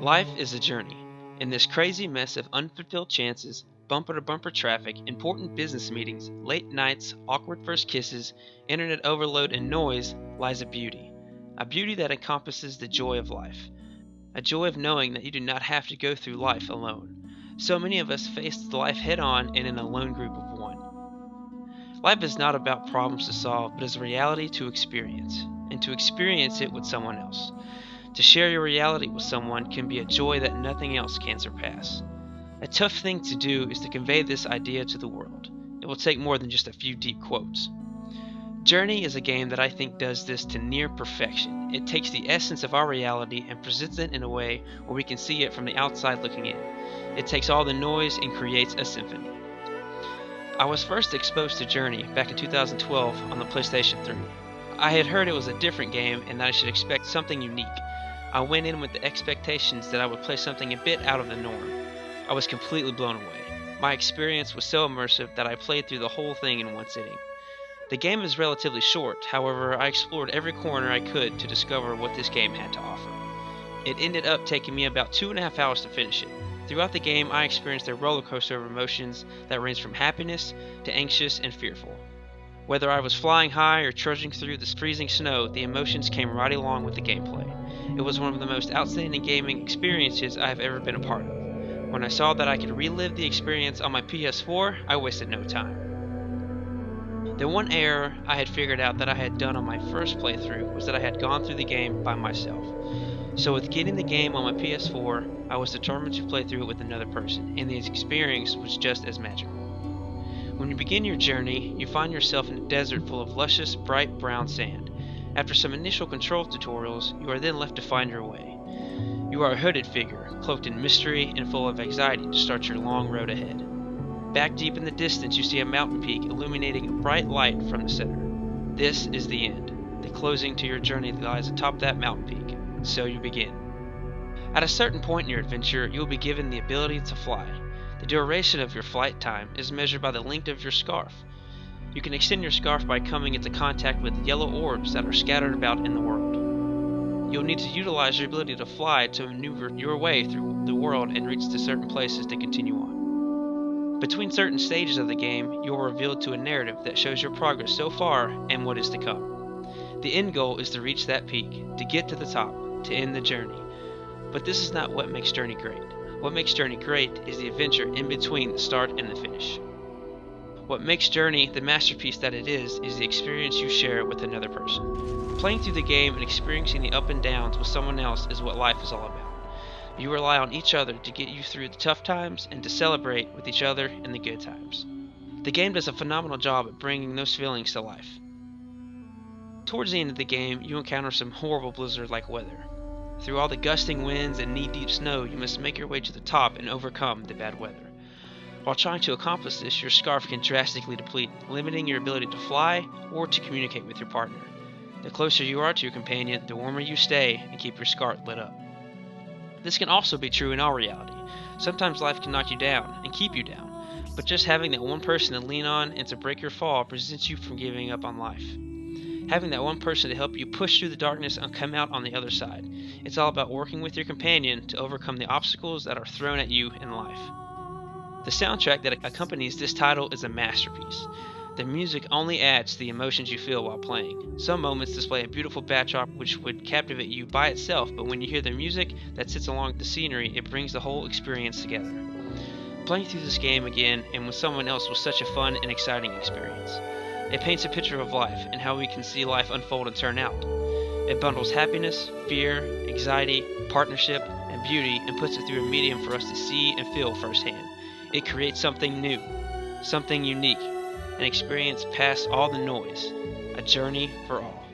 Life is a journey. In this crazy mess of unfulfilled chances, bumper to bumper traffic, important business meetings, late nights, awkward first kisses, internet overload, and noise lies a beauty. A beauty that encompasses the joy of life. A joy of knowing that you do not have to go through life alone. So many of us face life head on and in a lone group of one. Life is not about problems to solve, but is a reality to experience, and to experience it with someone else. To share your reality with someone can be a joy that nothing else can surpass. A tough thing to do is to convey this idea to the world. It will take more than just a few deep quotes. Journey is a game that I think does this to near perfection. It takes the essence of our reality and presents it in a way where we can see it from the outside looking in. It takes all the noise and creates a symphony. I was first exposed to Journey back in 2012 on the PlayStation 3. I had heard it was a different game and that I should expect something unique. I went in with the expectations that I would play something a bit out of the norm. I was completely blown away. My experience was so immersive that I played through the whole thing in one sitting. The game is relatively short, however, I explored every corner I could to discover what this game had to offer. It ended up taking me about 2.5 hours to finish it. Throughout the game, I experienced a roller coaster of emotions that ranged from happiness to anxious and fearful. Whether I was flying high or trudging through the freezing snow, the emotions came right along with the gameplay. It was one of the most outstanding gaming experiences I have ever been a part of. When I saw that I could relive the experience on my PS4, I wasted no time. The one error I had figured out that I had done on my first playthrough was that I had gone through the game by myself. So with getting the game on my PS4, I was determined to play through it with another person, and the experience was just as magical. When you begin your journey, you find yourself in a desert full of luscious, bright brown sand. After some initial control tutorials, you are then left to find your way. You are a hooded figure, cloaked in mystery and full of anxiety to start your long road ahead. Back deep in the distance, you see a mountain peak illuminating a bright light from the center. This is the end. The closing to your journey lies atop that mountain peak. So you begin. At a certain point in your adventure, you will be given the ability to fly. The duration of your flight time is measured by the length of your scarf. You can extend your scarf by coming into contact with yellow orbs that are scattered about in the world. You'll need to utilize your ability to fly to maneuver your way through the world and reach to certain places to continue on. Between certain stages of the game, you are revealed to a narrative that shows your progress so far and what is to come. The end goal is to reach that peak, to get to the top, to end the journey. But this is not what makes Journey great. What makes Journey great is the adventure in between the start and the finish. What makes Journey the masterpiece that it is the experience you share with another person. Playing through the game and experiencing the up and downs with someone else is what life is all about. You rely on each other to get you through the tough times and to celebrate with each other in the good times. The game does a phenomenal job at bringing those feelings to life. Towards the end of the game, you encounter some horrible blizzard-like weather. Through all the gusting winds and knee-deep snow, you must make your way to the top and overcome the bad weather. While trying to accomplish this, your scarf can drastically deplete, limiting your ability to fly or to communicate with your partner. The closer you are to your companion, the warmer you stay and keep your scarf lit up. This can also be true in our reality. Sometimes life can knock you down and keep you down, but just having that one person to lean on and to break your fall prevents you from giving up on life. Having that one person to help you push through the darkness and come out on the other side. It's all about working with your companion to overcome the obstacles that are thrown at you in life. The soundtrack that accompanies this title is a masterpiece. The music only adds to the emotions you feel while playing. Some moments display a beautiful backdrop which would captivate you by itself, but when you hear the music that sits along the scenery, it brings the whole experience together. Playing through this game again and with someone else was such a fun and exciting experience. It paints a picture of life and how we can see life unfold and turn out. It bundles happiness, fear, anxiety, partnership, and beauty and puts it through a medium for us to see and feel firsthand. It creates something new, something unique, an experience past all the noise, a journey for all.